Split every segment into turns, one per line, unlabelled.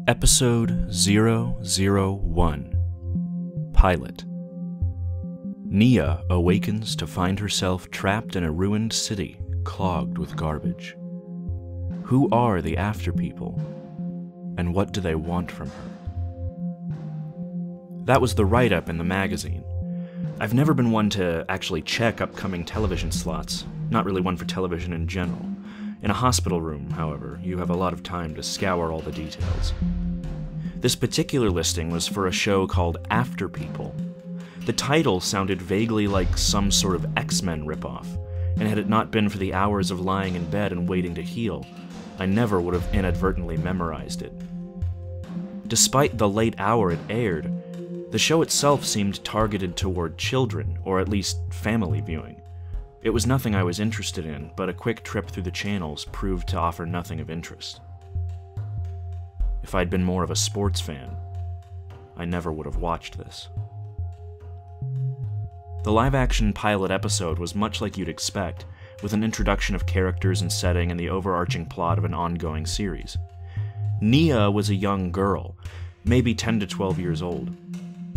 Episode 001 Pilot. Nia awakens to find herself trapped in a ruined city clogged with garbage. Who are the Afterpeople, and what do they want from her? That was the write-up in the magazine. I've never been one to actually check upcoming television slots, not really one for television in general. In a hospital room, however, you have a lot of time to scour all the details. This particular listing was for a show called Afterpeople. The title sounded vaguely like some sort of X-Men ripoff, and had it not been for the hours of lying in bed and waiting to heal, I never would have inadvertently memorized it. Despite the late hour it aired, the show itself seemed targeted toward children, or at least family viewing. It was nothing I was interested in, but a quick trip through the channels proved to offer nothing of interest. If I'd been more of a sports fan, I never would have watched this. The live-action pilot episode was much like you'd expect, with an introduction of characters and setting and the overarching plot of an ongoing series. Nia was a young girl, maybe 10 to 12 years old.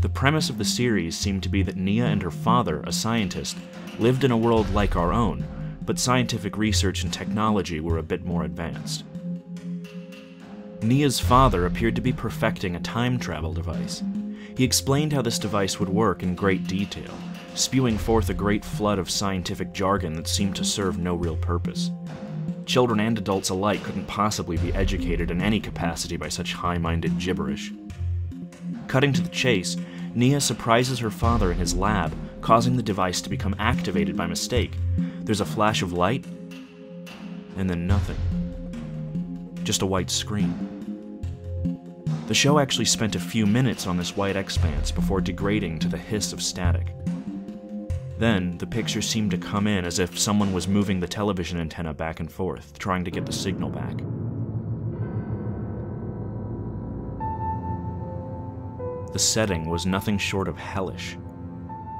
The premise of the series seemed to be that Nia and her father, a scientist, lived in a world like our own, but scientific research and technology were a bit more advanced. Nia's father appeared to be perfecting a time travel device. He explained how this device would work in great detail, spewing forth a great flood of scientific jargon that seemed to serve no real purpose. Children and adults alike couldn't possibly be educated in any capacity by such high-minded gibberish. Cutting to the chase, Nia surprises her father in his lab, causing the device to become activated by mistake. There's a flash of light, and then nothing. Just a white screen. The show actually spent a few minutes on this white expanse before degrading to the hiss of static. Then, the picture seemed to come in as if someone was moving the television antenna back and forth, trying to get the signal back. The setting was nothing short of hellish.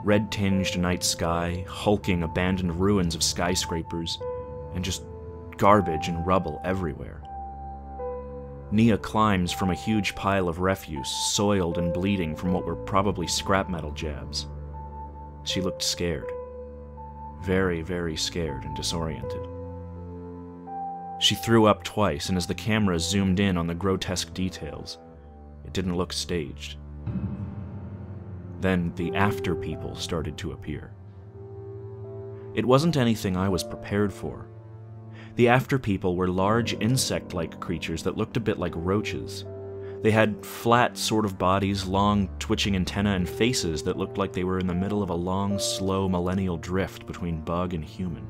Red-tinged night sky, hulking abandoned ruins of skyscrapers, and just garbage and rubble everywhere. Nia climbs from a huge pile of refuse, soiled and bleeding from what were probably scrap metal jabs. She looked scared. Very, very scared and disoriented. She threw up twice, and as the camera zoomed in on the grotesque details, it didn't look staged. Then the Afterpeople started to appear. It wasn't anything I was prepared for. The Afterpeople were large insect-like creatures that looked a bit like roaches. They had flat sort of bodies, long twitching antennae, and faces that looked like they were in the middle of a long, slow millennial drift between bug and human.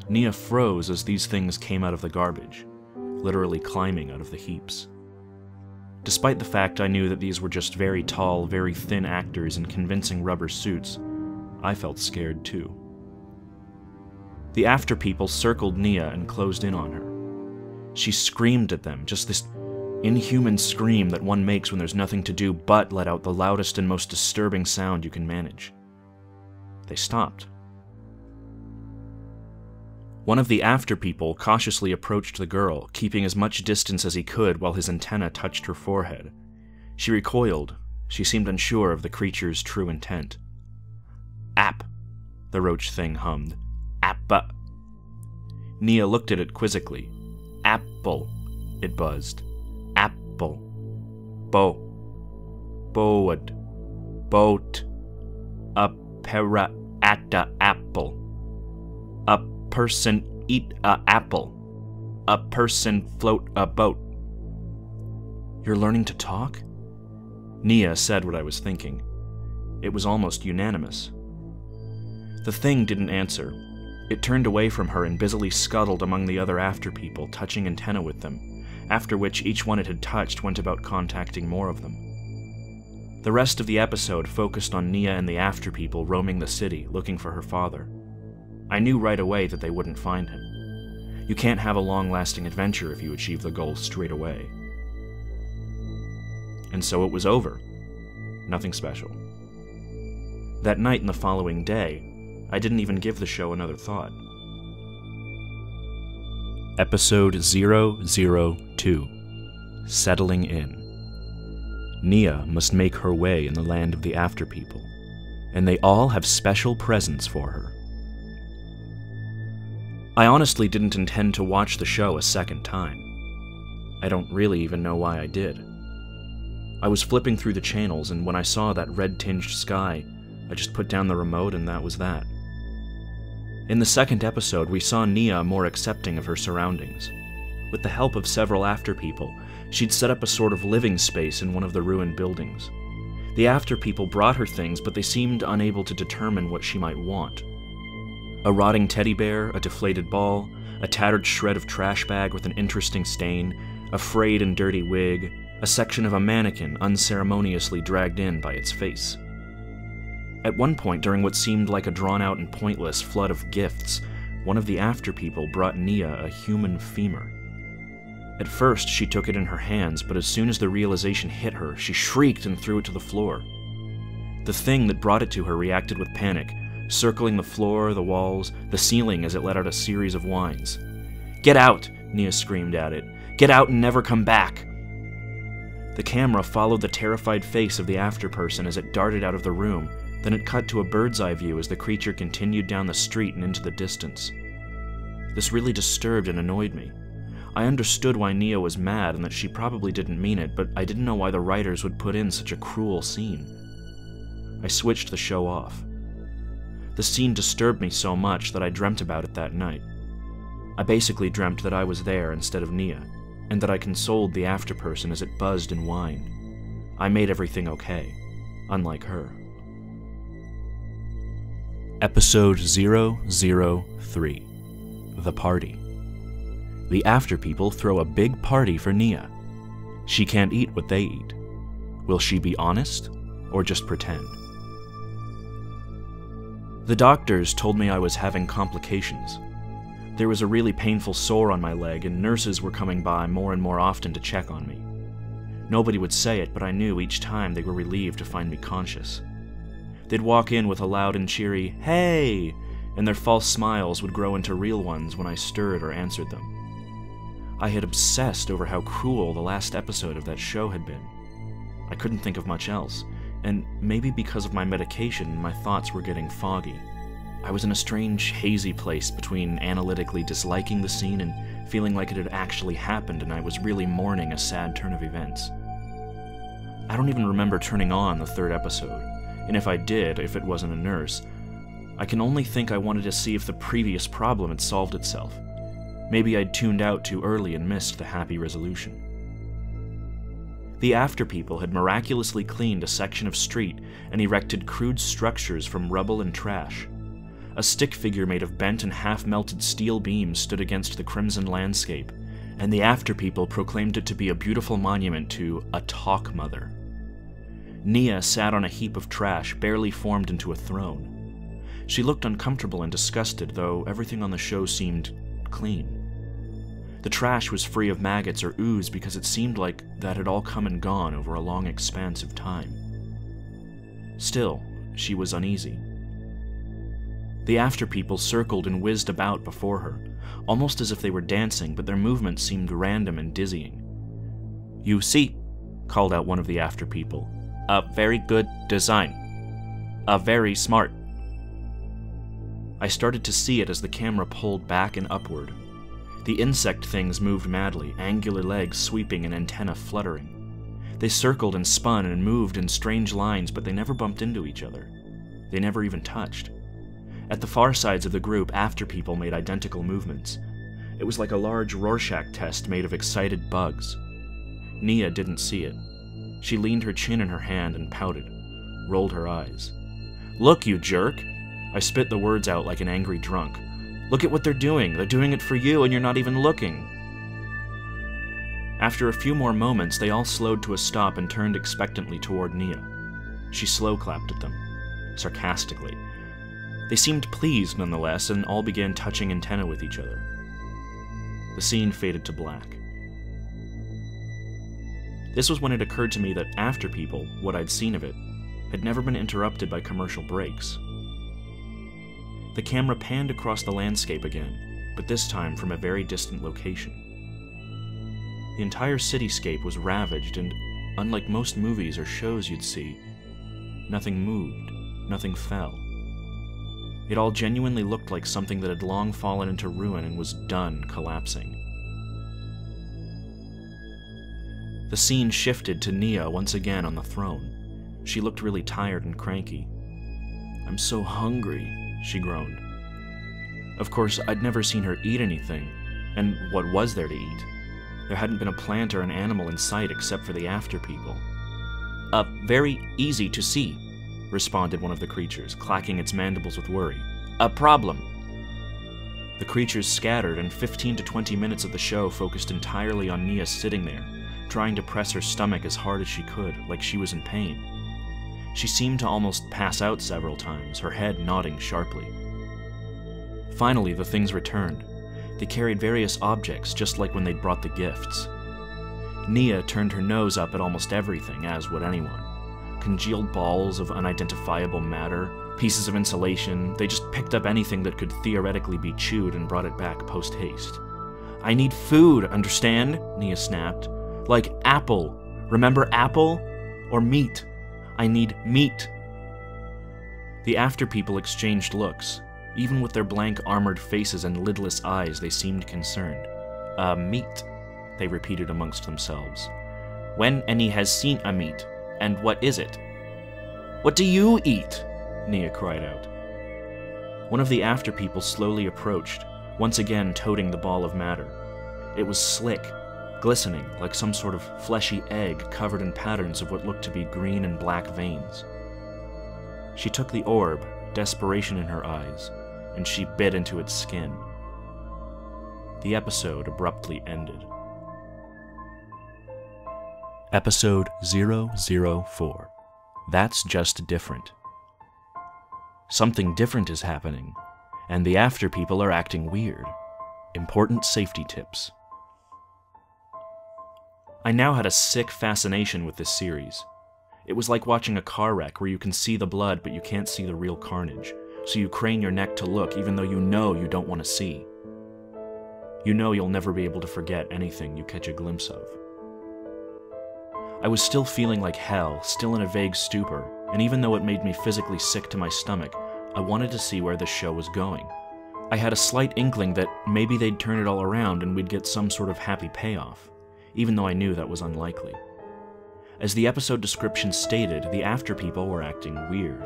Nia froze as these things came out of the garbage, literally climbing out of the heaps. Despite the fact I knew that these were just very tall, very thin actors in convincing rubber suits, I felt scared too. The Afterpeople circled Nia and closed in on her. She screamed at them, just this inhuman scream that one makes when there's nothing to do but let out the loudest and most disturbing sound you can manage. They stopped. One of the Afterpeople cautiously approached the girl, keeping as much distance as he could while his antenna touched her forehead. She recoiled. She seemed unsure of the creature's true intent. "App," the roach thing hummed. "Appa." Nia looked at it quizzically. "Apple," it buzzed. "Apple. Bo. Boad. Boat. A para at a apple. A person eat a apple. A person float a boat." "You're learning to talk?" Nia said what I was thinking. It was almost unanimous. The thing didn't answer. It turned away from her and busily scuttled among the other Afterpeople, touching antenna with them, after which each one it had touched went about contacting more of them. The rest of the episode focused on Nia and the Afterpeople roaming the city, looking for her father. I knew right away that they wouldn't find him. You can't have a long-lasting adventure if you achieve the goal straight away. And so it was over. Nothing special. That night and the following day, I didn't even give the show another thought. Episode 002, Settling In. Nia must make her way in the land of the Afterpeople, and they all have special presents for her. I honestly didn't intend to watch the show a second time. I don't really even know why I did. I was flipping through the channels, and when I saw that red-tinged sky, I just put down the remote and that was that. In the second episode, we saw Nia more accepting of her surroundings. With the help of several Afterpeople, she'd set up a sort of living space in one of the ruined buildings. The Afterpeople brought her things, but they seemed unable to determine what she might want. A rotting teddy bear, a deflated ball, a tattered shred of trash bag with an interesting stain, a frayed and dirty wig, a section of a mannequin unceremoniously dragged in by its face. At one point, during what seemed like a drawn-out and pointless flood of gifts, one of the Afterpeople brought Nia a human femur. At first, she took it in her hands, but as soon as the realization hit her, she shrieked and threw it to the floor. The thing that brought it to her reacted with panic, circling the floor, the walls, the ceiling as it let out a series of whines. "Get out!" Nia screamed at it. "Get out and never come back!" The camera followed the terrified face of the Afterperson as it darted out of the room. Then it cut to a bird's-eye view as the creature continued down the street and into the distance. This really disturbed and annoyed me. I understood why Nia was mad and that she probably didn't mean it, but I didn't know why the writers would put in such a cruel scene. I switched the show off. The scene disturbed me so much that I dreamt about it that night. I basically dreamt that I was there instead of Nia, and that I consoled the Afterperson as it buzzed and whined. I made everything okay, unlike her. Episode 003, The Party. The Afterpeople throw a big party for Nia. She can't eat what they eat. Will she be honest, or just pretend? The doctors told me I was having complications. There was a really painful sore on my leg, and nurses were coming by more and more often to check on me. Nobody would say it, but I knew each time they were relieved to find me conscious. They'd walk in with a loud and cheery, "Hey!" and their false smiles would grow into real ones when I stirred or answered them. I had obsessed over how cruel the last episode of that show had been. I couldn't think of much else, and maybe because of my medication, my thoughts were getting foggy. I was in a strange, hazy place between analytically disliking the scene and feeling like it had actually happened and I was really mourning a sad turn of events. I don't even remember turning on the third episode. And if I did, if it wasn't a nurse, I can only think I wanted to see if the previous problem had solved itself. Maybe I'd tuned out too early and missed the happy resolution. The Afterpeople had miraculously cleaned a section of street and erected crude structures from rubble and trash. A stick figure made of bent and half-melted steel beams stood against the crimson landscape, and the Afterpeople proclaimed it to be a beautiful monument to a Talk Mother. Nia sat on a heap of trash, barely formed into a throne. She looked uncomfortable and disgusted, though everything on the show seemed clean. The trash was free of maggots or ooze because it seemed like that had all come and gone over a long expanse of time. Still, she was uneasy. The Afterpeople circled and whizzed about before her, almost as if they were dancing, but their movements seemed random and dizzying. "You see," called out one of the Afterpeople, "a very good design. A very smart." I started to see it as the camera pulled back and upward. The insect things moved madly, angular legs sweeping and antennae fluttering. They circled and spun and moved in strange lines, but they never bumped into each other. They never even touched. At the far sides of the group, Afterpeople made identical movements. It was like a large Rorschach test made of excited bugs. Nia didn't see it. She leaned her chin in her hand and pouted, rolled her eyes. "Look, you jerk!" I spit the words out like an angry drunk. "Look at what they're doing! They're doing it for you, and you're not even looking!" After a few more moments, they all slowed to a stop and turned expectantly toward Nia. She slow-clapped at them, sarcastically. They seemed pleased nonetheless, and all began touching antennae with each other. The scene faded to black. This was when it occurred to me that Afterpeople, what I'd seen of it, had never been interrupted by commercial breaks. The camera panned across the landscape again, but this time from a very distant location. The entire cityscape was ravaged, and unlike most movies or shows you'd see, nothing moved, nothing fell. It all genuinely looked like something that had long fallen into ruin and was done collapsing. The scene shifted to Nia once again on the throne. She looked really tired and cranky. "I'm so hungry," she groaned. Of course, I'd never seen her eat anything, and what was there to eat? There hadn't been a plant or an animal in sight except for the Afterpeople. Very easy to see," responded one of the creatures, clacking its mandibles with worry. "A problem." The creatures scattered, and 15 to 20 minutes of the show focused entirely on Nia sitting there, trying to press her stomach as hard as she could, like she was in pain. She seemed to almost pass out several times, her head nodding sharply. Finally, the things returned. They carried various objects, just like when they'd brought the gifts. Nia turned her nose up at almost everything, as would anyone. Congealed balls of unidentifiable matter, pieces of insulation, they just picked up anything that could theoretically be chewed and brought it back post-haste. "I need food, understand?" Nia snapped. "Like apple. Remember apple? Or meat. I need meat." The Afterpeople exchanged looks. Even with their blank armored faces and lidless eyes, they seemed concerned. Meat," they repeated amongst themselves. "When any has seen a meat, and what is it?" "What do you eat?" Nia cried out. One of the Afterpeople slowly approached, once again toting the ball of matter. It was slick, glistening like some sort of fleshy egg covered in patterns of what looked to be green and black veins. She took the orb, desperation in her eyes, and she bit into its skin. The episode abruptly ended. Episode 004. That's Just Different. Something different is happening, and the Afterpeople are acting weird. Important safety tips. I now had a sick fascination with this series. It was like watching a car wreck where you can see the blood but you can't see the real carnage, so you crane your neck to look even though you know you don't want to see. You know you'll never be able to forget anything you catch a glimpse of. I was still feeling like hell, still in a vague stupor, and even though it made me physically sick to my stomach, I wanted to see where the show was going. I had a slight inkling that maybe they'd turn it all around and we'd get some sort of happy payoff, even though I knew that was unlikely. As the episode description stated, the Afterpeople were acting weird.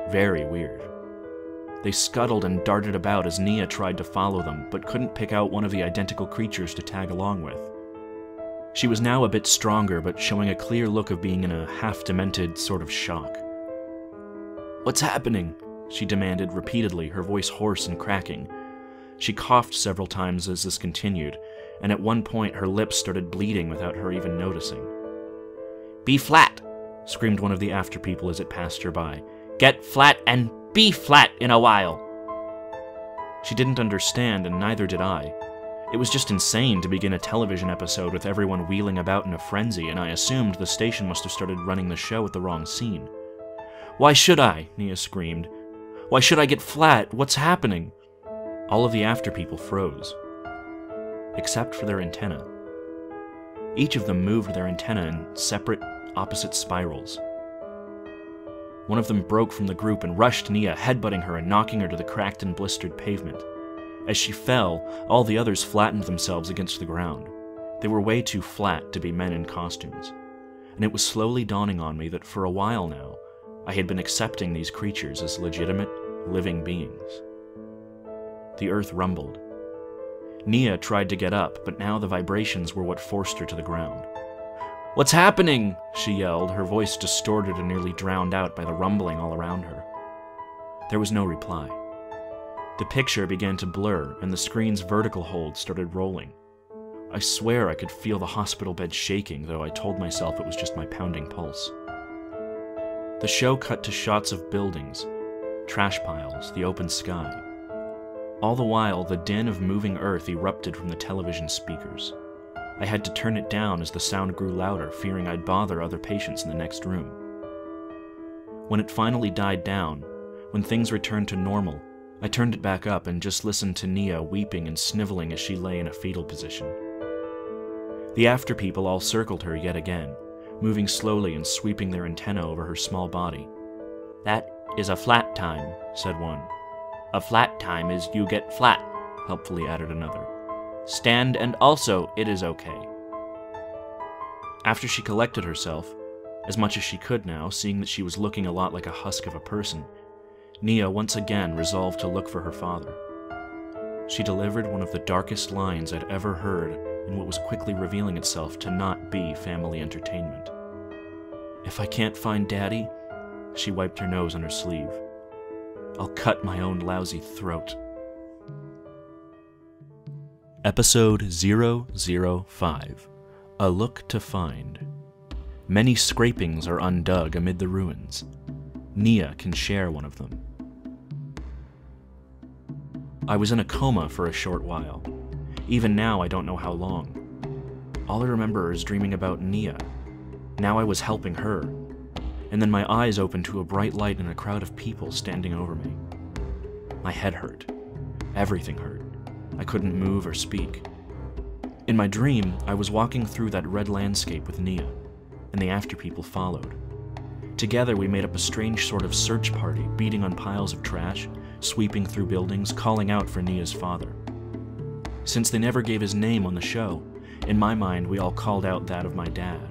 Very weird. They scuttled and darted about as Nia tried to follow them, but couldn't pick out one of the identical creatures to tag along with. She was now a bit stronger, but showing a clear look of being in a half-demented sort of shock. "What's happening?" she demanded repeatedly, her voice hoarse and cracking. She coughed several times as this continued, and at one point her lips started bleeding without her even noticing. "Be flat!" screamed one of the Afterpeople as it passed her by. "Get flat and be flat in a while!" She didn't understand, and neither did I. It was just insane to begin a television episode with everyone wheeling about in a frenzy, and I assumed the station must have started running the show at the wrong scene. "Why should I?" Nia screamed. "Why should I get flat? What's happening?" All of the Afterpeople froze, except for their antennae. Each of them moved their antennae in separate, opposite spirals. One of them broke from the group and rushed Nia, headbutting her and knocking her to the cracked and blistered pavement. As she fell, all the others flattened themselves against the ground. They were way too flat to be men in costumes, and it was slowly dawning on me that for a while now, I had been accepting these creatures as legitimate, living beings. The earth rumbled. Nia tried to get up, but now the vibrations were what forced her to the ground. "What's happening?" she yelled, her voice distorted and nearly drowned out by the rumbling all around her. There was no reply. The picture began to blur, and the screen's vertical hold started rolling. I swear I could feel the hospital bed shaking, though I told myself it was just my pounding pulse. The show cut to shots of buildings, trash piles, the open sky. All the while, the din of moving earth erupted from the television speakers. I had to turn it down as the sound grew louder, fearing I'd bother other patients in the next room. When it finally died down, when things returned to normal, I turned it back up and just listened to Nia weeping and sniveling as she lay in a fetal position. The Afterpeople all circled her yet again, moving slowly and sweeping their antennae over her small body. "That is a flat time," said one. "A flat time is you get flat," helpfully added another. "Stand and also it is okay." After she collected herself, as much as she could now, seeing that she was looking a lot like a husk of a person, Nia once again resolved to look for her father. She delivered one of the darkest lines I'd ever heard in what was quickly revealing itself to not be family entertainment. "If I can't find Daddy," she wiped her nose on her sleeve, "I'll cut my own lousy throat." Episode 005. A Look to Find. Many scrapings are undug amid the ruins. Nia can share one of them. I was in a coma for a short while. Even now, I don't know how long. All I remember is dreaming about Nia. Now I was helping her. And then my eyes opened to a bright light and a crowd of people standing over me. My head hurt. Everything hurt. I couldn't move or speak. In my dream, I was walking through that red landscape with Nia, and the Afterpeople followed. Together, we made up a strange sort of search party, beating on piles of trash, sweeping through buildings, calling out for Nia's father. Since they never gave his name on the show, in my mind, we all called out that of my dad.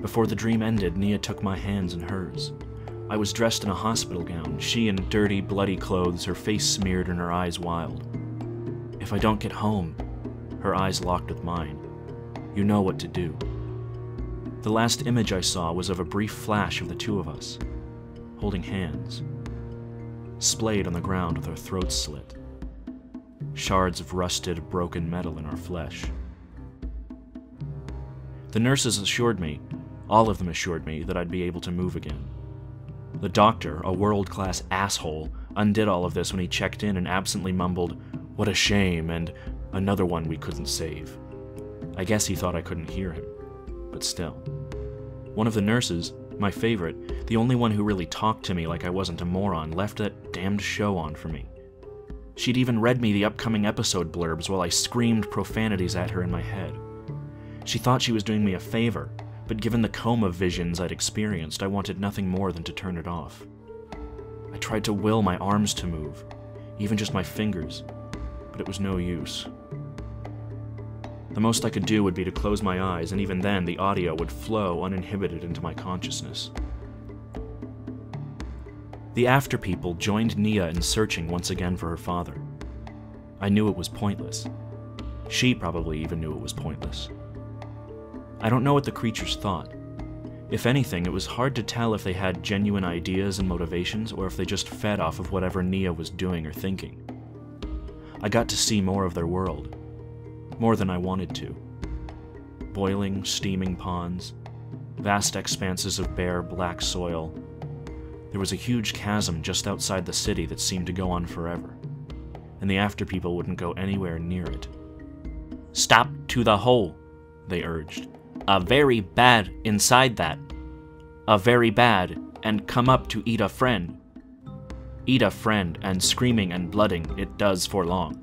Before the dream ended, Nia took my hands in hers. I was dressed in a hospital gown, she in dirty, bloody clothes, her face smeared and her eyes wild. "If I don't get home," her eyes locked with mine, "you know what to do." The last image I saw was of a brief flash of the two of us, holding hands, splayed on the ground with our throats slit, shards of rusted, broken metal in our flesh. The nurses assured me, all of them assured me, that I'd be able to move again. The doctor, a world-class asshole, undid all of this when he checked in and absently mumbled, "What a shame," and "another one we couldn't save." I guess he thought I couldn't hear him, but still. One of the nurses, my favorite, the only one who really talked to me like I wasn't a moron, left that damned show on for me. She'd even read me the upcoming episode blurbs while I screamed profanities at her in my head. She thought she was doing me a favor, but given the coma visions I'd experienced, I wanted nothing more than to turn it off. I tried to will my arms to move, even just my fingers, but it was no use. The most I could do would be to close my eyes, and even then the audio would flow uninhibited into my consciousness. The Afterpeople joined Nia in searching once again for her father. I knew it was pointless. She probably even knew it was pointless. I don't know what the creatures thought. If anything, it was hard to tell if they had genuine ideas and motivations, or if they just fed off of whatever Nia was doing or thinking. I got to see more of their world. More than I wanted to. Boiling, steaming ponds, vast expanses of bare, black soil. There was a huge chasm just outside the city that seemed to go on forever, and the Afterpeople wouldn't go anywhere near it. "Stop to the hole," they urged. "A very bad inside that. A very bad, and come up to eat a friend. Eat a friend, and screaming and blooding it does for long."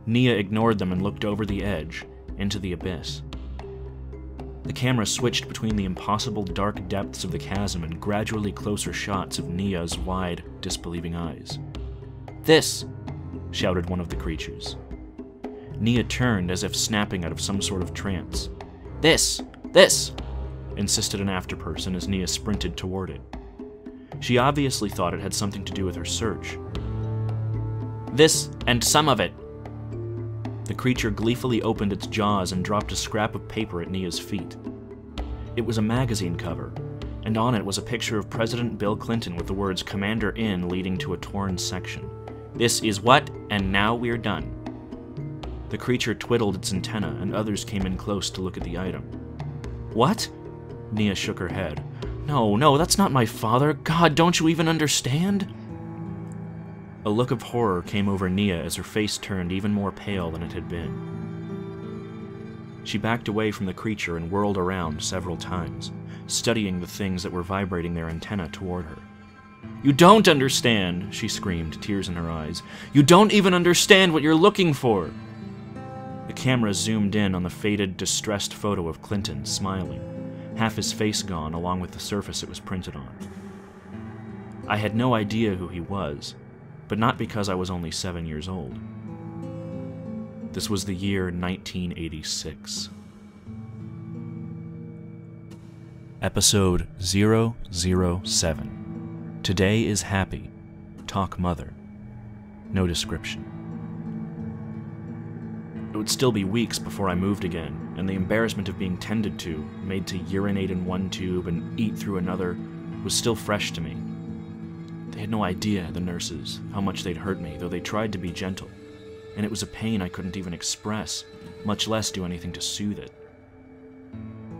Nia ignored them and looked over the edge, into the abyss. The camera switched between the impossible dark depths of the chasm and gradually closer shots of Nia's wide, disbelieving eyes. "This!" shouted one of the creatures. Nia turned as if snapping out of some sort of trance. "This! This!" insisted an afterperson as Nia sprinted toward it. She obviously thought it had something to do with her search. "This, and some of it!" The creature gleefully opened its jaws and dropped a scrap of paper at Nia's feet. It was a magazine cover, and on it was a picture of President Bill Clinton with the words "Commander in" leading to a torn section. "This is what, and now we're done." The creature twiddled its antenna, and others came in close to look at the item. "What?" Nia shook her head. No, that's not my father. God, don't you even understand?" A look of horror came over Nia as her face turned even more pale than it had been. She backed away from the creature and whirled around several times, studying the things that were vibrating their antenna toward her. "You don't understand," she screamed, tears in her eyes. "You don't even understand what you're looking for." The camera zoomed in on the faded, distressed photo of Clinton, smiling, half his face gone along with the surface it was printed on. I had no idea who he was, but not because I was only 7 years old. This was the year 1986. Episode 007. Today is Happy. Talk Mother. No description. It would still be weeks before I moved again, and the embarrassment of being tended to, made to urinate in one tube and eat through another, was still fresh to me. They had no idea, the nurses, how much they'd hurt me, though they tried to be gentle, and it was a pain I couldn't even express, much less do anything to soothe it.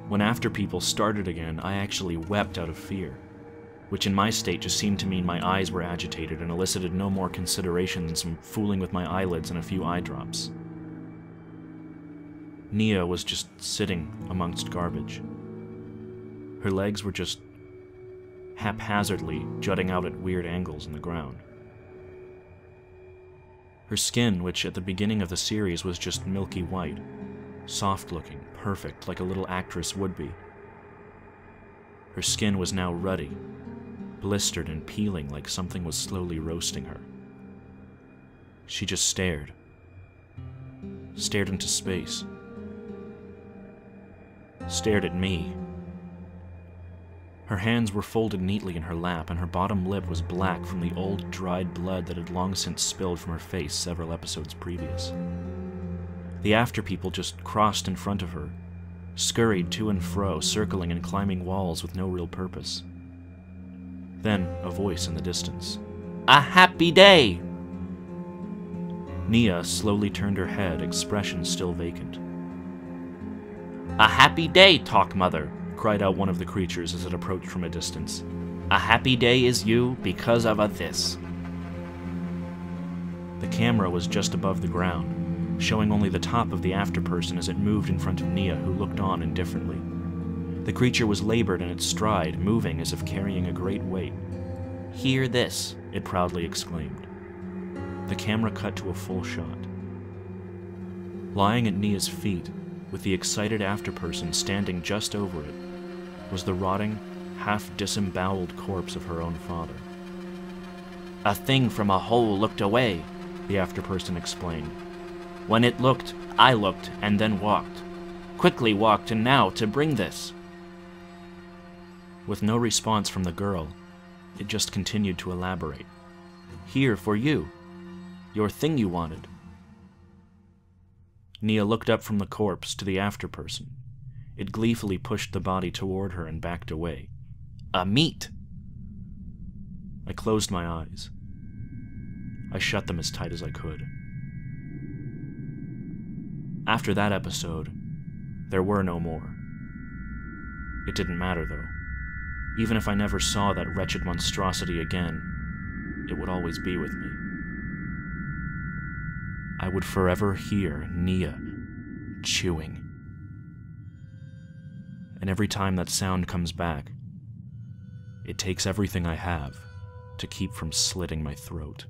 When Afterpeople started again, I actually wept out of fear, which in my state just seemed to mean my eyes were agitated and elicited no more consideration than some fooling with my eyelids and a few eye drops. Nia was just sitting amongst garbage. Her legs were just haphazardly jutting out at weird angles in the ground. Her skin, which at the beginning of the series was just milky white, soft-looking, perfect, like a little actress would be. Her skin was now ruddy, blistered and peeling like something was slowly roasting her. She just stared. Stared into space. Stared at me. Her hands were folded neatly in her lap, and her bottom lip was black from the old, dried blood that had long since spilled from her face several episodes previous. The Afterpeople just crossed in front of her, scurried to and fro, circling and climbing walls with no real purpose. Then, a voice in the distance. "A happy day!" Nia slowly turned her head, expression still vacant. "A happy day, Talk Mother!" cried out one of the creatures as it approached from a distance. "A happy day is you because of a this." The camera was just above the ground, showing only the top of the afterperson as it moved in front of Nia, who looked on indifferently. The creature was labored in its stride, moving as if carrying a great weight. "Hear this," it proudly exclaimed. The camera cut to a full shot. Lying at Nia's feet, with the excited afterperson standing just over it, was the rotting, half-disemboweled corpse of her own father. "A thing from a hole looked away," the afterperson explained. "When it looked, I looked, and then walked. Quickly walked, and now to bring this." With no response from the girl, it just continued to elaborate. "Here for you. Your thing you wanted." Nia looked up from the corpse to the afterperson. It gleefully pushed the body toward her and backed away. "A meat!" I closed my eyes. I shut them as tight as I could. After that episode, there were no more. It didn't matter, though. Even if I never saw that wretched monstrosity again, it would always be with me. I would forever hear Nia chewing. And every time that sound comes back, it takes everything I have to keep from slitting my throat.